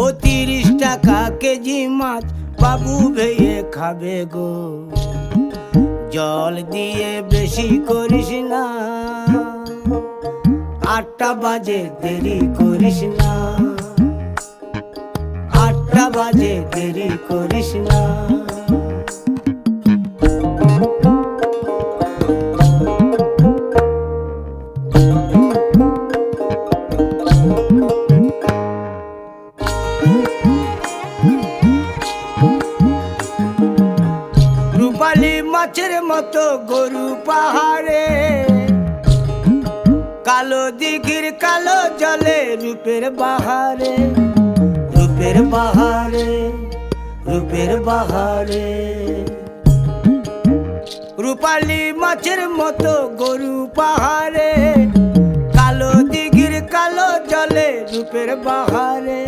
ও 30 টাকা কেজি মাছ বাবু ভেয়ে খাবে গো। জল দিয়ে বেশি করিস না, 8টা বাজে দেরি করিস না, 8টা বাজে দেরি করিস না। রূপালী মাছের মতো গরু পাহাড়ে, কালো দিঘির কালো জলে রূপের বাহারে, রূপের বাহারে, রূপের বাহারে। রূপালী মাছের মতো গরু পাহাড়ে, কালো দিঘির কালো জলে রূপের বাহারে।